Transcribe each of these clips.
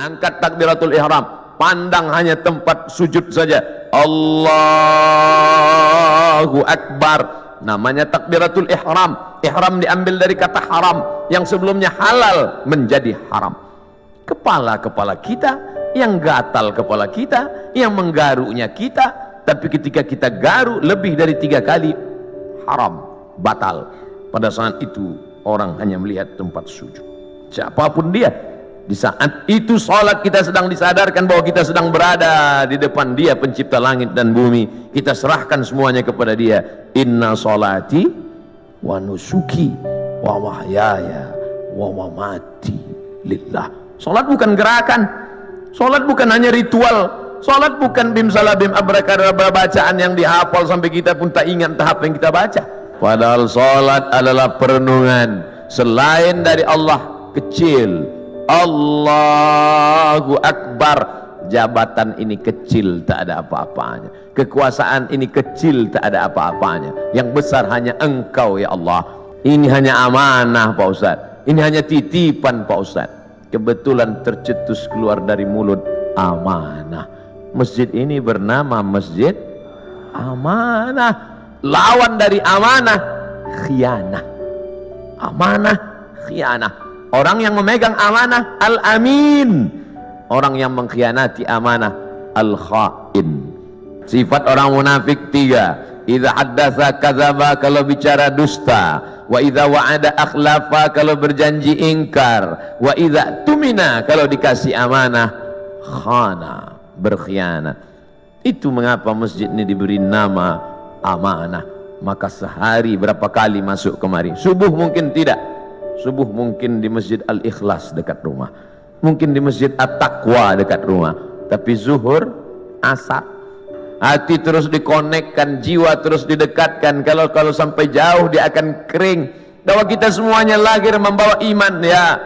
Angkat takbiratul ihram, pandang hanya tempat sujud saja. Allahu Akbar. Namanya takbiratul ihram. Ihram diambil dari kata haram, yang sebelumnya halal menjadi haram. Kepala-kepala kita, yang gatal kepala kita, yang menggarunya kita, tapi ketika kita garu lebih dari 3 kali, haram, batal. Pada saat itu orang hanya melihat tempat sujud. Siapapun dia, di saat itu salat kita sedang disadarkan bahwa kita sedang berada di depan Dia pencipta langit dan bumi. Kita serahkan semuanya kepada Dia. Inna salati wa nusuki wa mahyaya wa mamati lillah. Salat bukan gerakan, salat bukan hanya ritual, salat bukan bim salabim abrakadabra bacaan yang dihafal sampai kita pun tak ingat tahap yang kita baca. Padahal salat adalah perenungan. Selain dari Allah kecil, Allahu Akbar. Jabatan ini kecil, tak ada apa-apanya. Kekuasaan ini kecil, tak ada apa-apanya. Yang besar hanya Engkau ya Allah. Ini hanya amanah Pak Ustaz, ini hanya titipan Pak Ustaz. Kebetulan tercetus keluar dari mulut, amanah. Masjid ini bernama Masjid Amanah. Lawan dari amanah, khianah. Amanah, khianah. Orang yang memegang amanah, al-amin. Orang yang mengkhianati amanah, al-khain. Sifat orang munafik 3. Idza haddatsa kadzaba, kalau bicara dusta. Wa idza wa'ada akhlafa, kalau berjanji ingkar. Wa idza tumina, kalau dikasih amanah, khana, berkhianat. Itu mengapa masjid ini diberi nama amanah. Maka sehari berapa kali masuk kemari? Subuh mungkin tidak. Subuh mungkin di Masjid Al-Ikhlas dekat rumah, mungkin di Masjid At-Taqwa dekat rumah. Tapi zuhur, asar, hati terus dikonekkan, jiwa terus didekatkan. Kalau sampai jauh dia akan kering. Bahwa kita semuanya lahir membawa iman ya.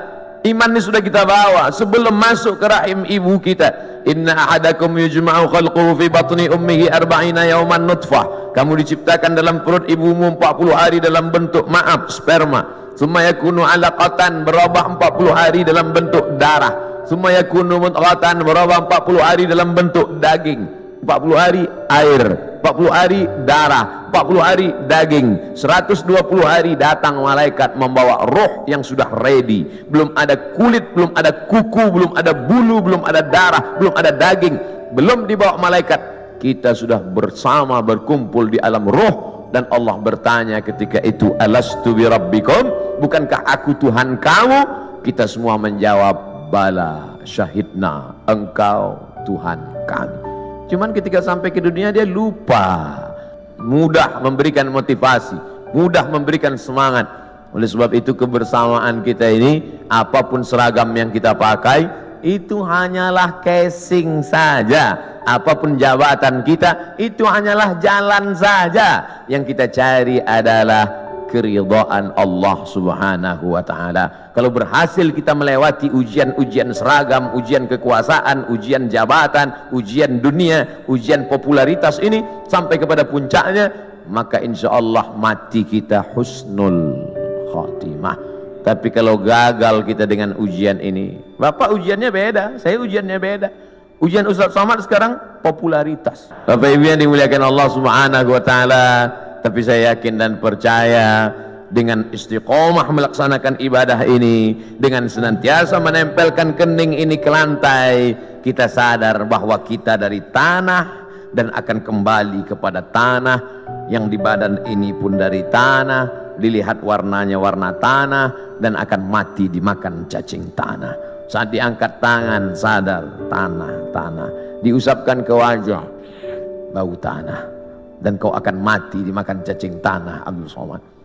Iman ini sudah kita bawa sebelum masuk ke rahim ibu kita. Inna ahadakum yujma'u khalquhu fi batni ummihi 40 yawman nutfah. Kamu diciptakan dalam perut ibumu 40 hari dalam bentuk sperma. Summa yakunu alaqatan, berubah 40 hari dalam bentuk darah. Summa yakunu mudghatan, berubah 40 hari dalam bentuk daging. 40 hari air, 40 hari darah, 40 hari daging. 120 hari datang malaikat membawa roh yang sudah ready. Belum ada kulit, belum ada kuku, belum ada bulu, belum ada darah, belum ada daging, belum dibawa malaikat. Kita sudah bersama berkumpul di alam roh. Dan Allah bertanya ketika itu, alastu bi rabbikum, bukankah aku Tuhan kamu? Kita semua menjawab, bala syahidna, engkau Tuhan kami. Cuman ketika sampai ke dunia dia lupa. Mudah memberikan motivasi, mudah memberikan semangat. Oleh sebab itu kebersamaan kita ini, apapun seragam yang kita pakai, itu hanyalah casing saja. Apapun jabatan kita, itu hanyalah jalan saja. Yang kita cari adalah keridhaan Allah subhanahu wa ta'ala. Kalau berhasil kita melewati ujian-ujian seragam, ujian kekuasaan, ujian jabatan, ujian dunia, ujian popularitas ini sampai kepada puncaknya, maka insya Allah mati kita husnul khatimah. Tapi kalau gagal kita dengan ujian ini, Bapak ujiannya beda, saya ujiannya beda. Ujian Ustaz Somad sekarang popularitas. Bapak Ibu yang dimuliakan Allah subhanahu wa ta'ala, tapi saya yakin dan percaya dengan istiqomah melaksanakan ibadah ini, dengan senantiasa menempelkan kening ini ke lantai, kita sadar bahwa kita dari tanah dan akan kembali kepada tanah. Yang di badan ini pun dari tanah, dilihat warnanya warna tanah, dan akan mati dimakan cacing tanah. Saat diangkat tangan sadar tanah, diusapkan ke wajah bau tanah, dan kau akan mati dimakan cacing tanah. Abdul Somad.